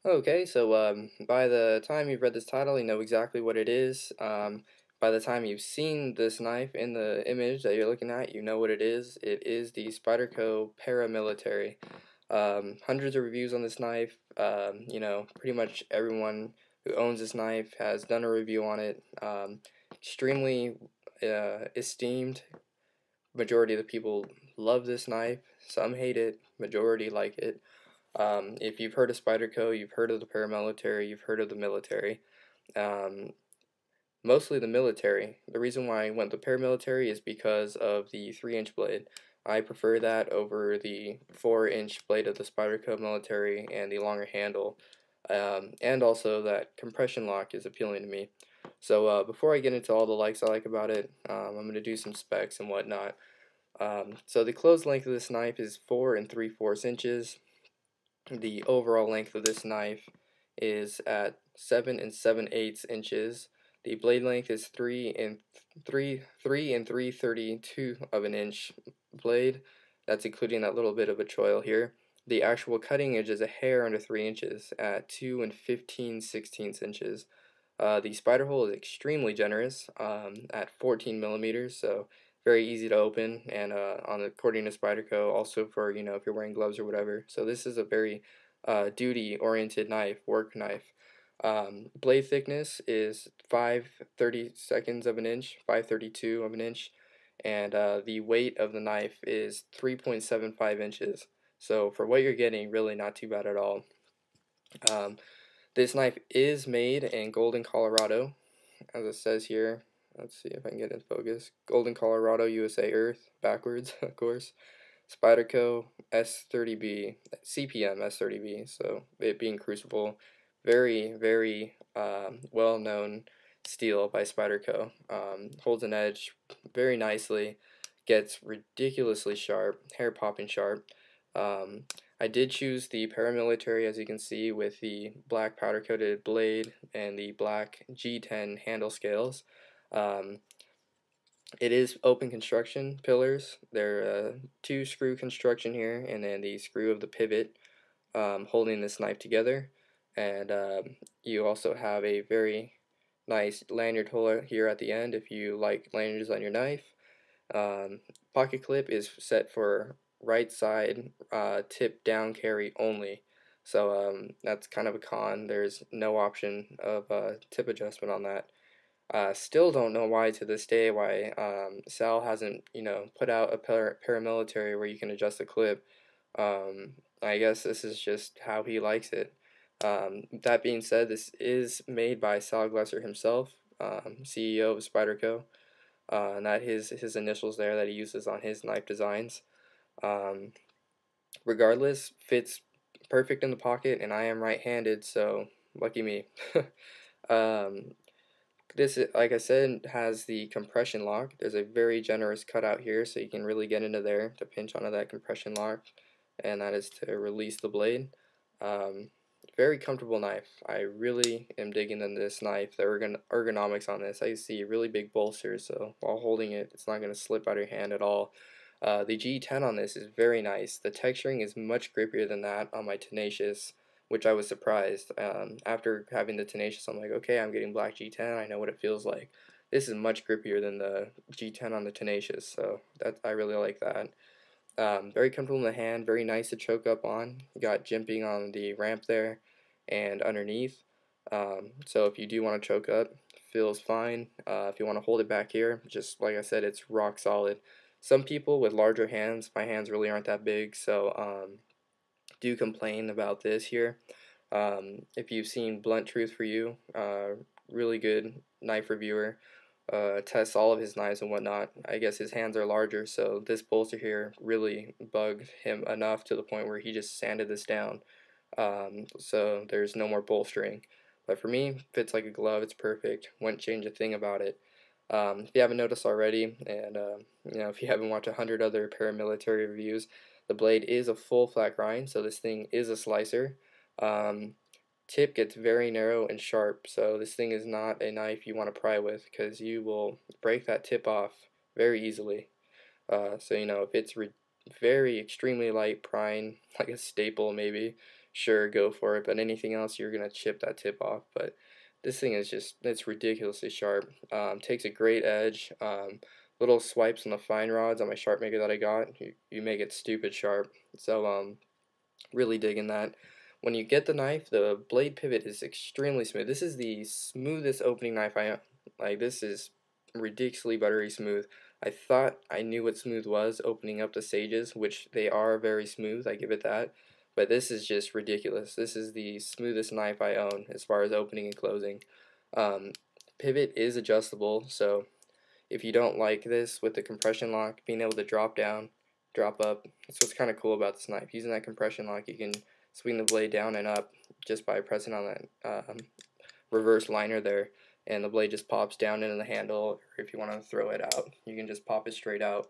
Okay, so by the time you've read this title, you know exactly what it is. By the time you've seen this knife in the image that you're looking at, you know what it is. It is the Spyderco Paramilitary. Hundreds of reviews on this knife. You know, pretty much everyone who owns this knife has done a review on it. Extremely esteemed. Majority of the people love this knife. Some hate it. Majority like it. If you've heard of Spyderco, you've heard of the paramilitary, you've heard of the military. Um, Mostly the military. The reason why I went the paramilitary is because of the 3-inch blade. I prefer that over the 4-inch blade of the Spyderco military and the longer handle. And also that compression lock is appealing to me. So before I get into all the likes I like about it, I'm going to do some specs and whatnot. So the closed length of this knife is 4 3/4 inches. The overall length of this knife is at 7 7/8 inches. The blade length is 3 3/32 blade. That's including that little bit of a choil here. The actual cutting edge is a hair under 3 inches at 2 15/16 inches. The spider hole is extremely generous at 14 millimeters, so very easy to open, and according to Spyderco, also for if you're wearing gloves or whatever. So this is a very duty-oriented knife, work knife. Blade thickness is 5/32 of an inch, 5/32 of an inch, and the weight of the knife is 3.75 inches. So for what you're getting, really not too bad at all. Um, this knife is made in Golden, Colorado, as it says here. Let's see if I can get it in focus. Golden, Colorado, USA, Earth, backwards, of course. Spyderco S30B, CPM S30B, so it being Crucible. Very, very well-known steel by Spyderco. Holds an edge very nicely, gets ridiculously sharp, hair-popping sharp. I did choose the paramilitary, as you can see, with the black powder-coated blade and the black G10 handle scales. Um, it is open construction pillars. They're two screw construction here, and then the screw of the pivot holding this knife together. And you also have a very nice lanyard holder here at the end if you like lanyards on your knife. Um, Pocket clip is set for right side tip down carry only. So that's kind of a con. There's no option of tip adjustment on that. Still don't know why to this day why Sal hasn't put out a paramilitary where you can adjust the clip. I guess this is just how he likes it. That being said, this is made by Sal Glesser himself, CEO of Spyderco, and that his initials there that he uses on his knife designs. Um, Regardless, fits perfect in the pocket, and I am right-handed, so lucky me. um, this, like I said, has the compression lock. There's a very generous cutout here, so you can really get into there to pinch onto that compression lock, and that is to release the blade. Um, Very comfortable knife. I really am digging in this knife. The ergonomics on this, I see really big bolsters, so while holding it, it's not going to slip out of your hand at all. The G10 on this is very nice. The texturing is much grippier than that on my Tenacious, which I was surprised. After having the Tenacious, I'm like, okay, I'm getting black G10. I know what it feels like. This is much grippier than the G10 on the Tenacious, so I really like that. Very comfortable in the hand, very nice to choke up on. You got jimping on the ramp there and underneath. So if you do want to choke up, feels fine. If you want to hold it back here, just like I said, it's rock solid. Some people with larger hands, my hands really aren't that big, so do complain about this here. If you've seen Blunt Truth for You, really good knife reviewer, tests all of his knives and whatnot. I guess his hands are larger, so this bolster here really bugged him enough to the point where he just sanded this down. So there's no more bolstering. But for me, fits like a glove. It's perfect. Wouldn't change a thing about it. If you haven't noticed already, and if you haven't watched 100 other paramilitary reviews, the blade is a full flat grind, so this thing is a slicer. Um, Tip gets very narrow and sharp, so this thing is not a knife you want to pry with because you will break that tip off very easily. So if it's very extremely light prying, like a staple maybe, sure, go for it. But anything else, you're gonna chip that tip off. But this thing is just, it's ridiculously sharp. Takes a great edge. Little swipes on the fine rods on my sharp maker that I got, you make it stupid sharp. So really digging that. When you get the knife, the blade pivot is extremely smooth. This is the smoothest opening knife I own. Like, this is ridiculously buttery smooth. I thought I knew what smooth was opening up the sages, which they are very smooth, I give it that. But this is just ridiculous. This is the smoothest knife I own as far as opening and closing. Um, Pivot is adjustable, so if you don't like this with the compression lock, being able to drop down, drop up, that's what's kind of cool about this knife. Using that compression lock, you can swing the blade down and up just by pressing on that reverse liner there, and the blade just pops down into the handle. Or if you want to throw it out, you can just pop it straight out.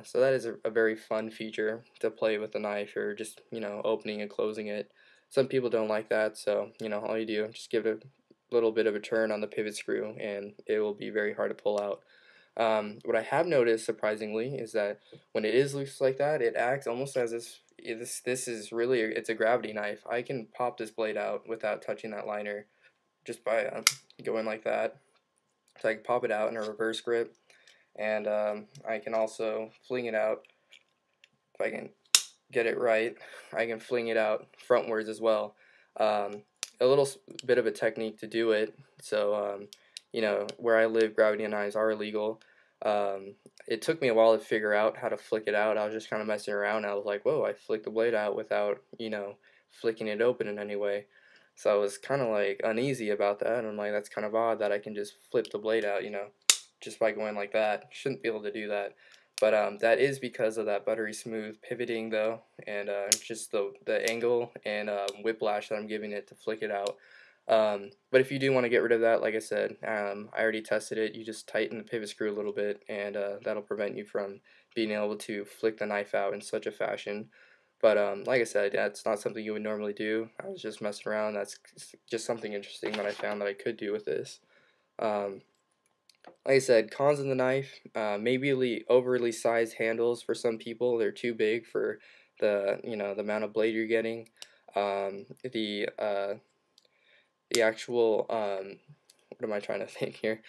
So that is a very fun feature to play with the knife, or just, opening and closing it. Some people don't like that, so, all you do, just give it a little bit of a turn on the pivot screw, and it will be very hard to pull out. What I have noticed, surprisingly, is that when it is loose like that, it acts almost as if this is really, it's a gravity knife. I can pop this blade out without touching that liner, just by going like that. So I can pop it out in a reverse grip, and I can also fling it out. If I can get it right, I can fling it out frontwards as well. A little bit of a technique to do it. So, where I live, gravity knives are illegal. It took me a while to figure out how to flick it out. I was just kind of messing around. I was like, whoa, I flicked the blade out without, flicking it open in any way. So I was kind of like uneasy about that. And I'm like, that's kind of odd that I can just flip the blade out, just by going like that. Shouldn't be able to do that. But that is because of that buttery smooth pivoting, though, and just the angle and whiplash that I'm giving it to flick it out. But if you do want to get rid of that, like I said, I already tested it. You just tighten the pivot screw a little bit, and that'll prevent you from being able to flick the knife out in such a fashion. But like I said, that's not something you would normally do. I was just messing around. That's just something interesting that I found that I could do with this. Like I said, cons of the knife, maybe overly sized handles for some people. They're too big for the amount of blade you're getting. The actual, what am I trying to think here?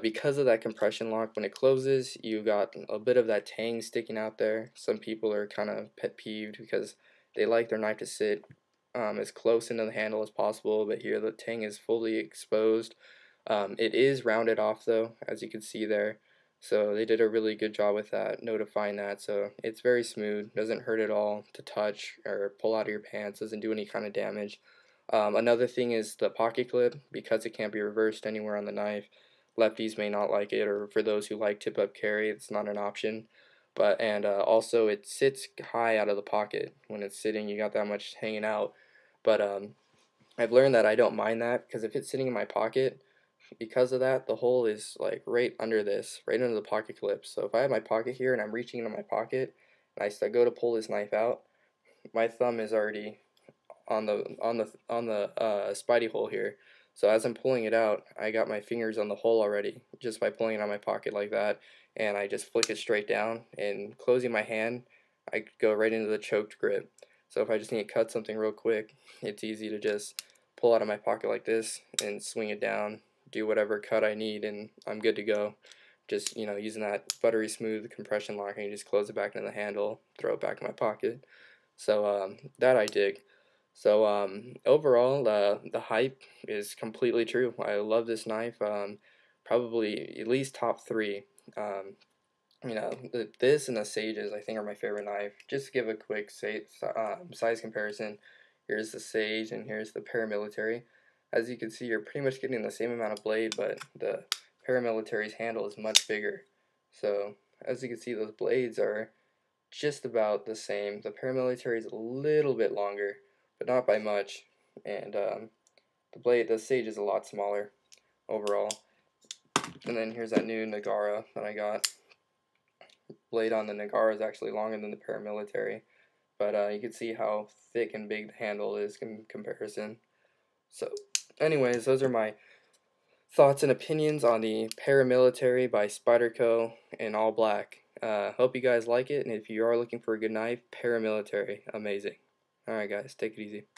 Because of that compression lock, when it closes, you got a bit of that tang sticking out there. Some people are kind of pet peeved because they like their knife to sit as close into the handle as possible, but here the tang is fully exposed. It is rounded off, though, as you can see there. So they did a really good job with that, notifying that. So it's very smooth, doesn't hurt at all to touch or pull out of your pants, doesn't do any kind of damage. Another thing is the pocket clip, because it can't be reversed anywhere on the knife. Lefties may not like it, or for those who like tip-up carry, it's not an option. And also it sits high out of the pocket. When it's sitting, you got that much hanging out. But I've learned that I don't mind that, because if it's sitting in my pocket, because of that, the hole is like right under this, right under the pocket clip. So if I have my pocket here and I'm reaching into my pocket, and I go to pull this knife out, my thumb is already on the spidey hole here. So as I'm pulling it out, I got my fingers on the hole already, just by pulling it on my pocket like that, and I just flick it straight down, and closing my hand, I go right into the choked grip. So if I just need to cut something real quick, it's easy to just pull out of my pocket like this and swing it down, do whatever cut I need, and I'm good to go. Just, using that buttery smooth compression lock, and you just close it back into the handle, throw it back in my pocket. So that I dig. So overall, the hype is completely true. I love this knife. Probably at least top three. This and the Sages, I think, are my favorite knife. Just to give a quick size comparison, here's the Sage and here's the Paramilitary. As you can see, you're pretty much getting the same amount of blade, but the Paramilitary's handle is much bigger. So as you can see, those blades are just about the same. The Paramilitary is a little bit longer, but not by much. And the Sage is a lot smaller overall. And then here's that new Nagara that I got. Blade on the Nagara is actually longer than the Paramilitary, but you can see how thick and big the handle is in comparison. So anyways, those are my thoughts and opinions on the Paramilitary by Spyderco in all black. Hope you guys like it, and if you are looking for a good knife, Paramilitary, amazing. Alright guys, take it easy.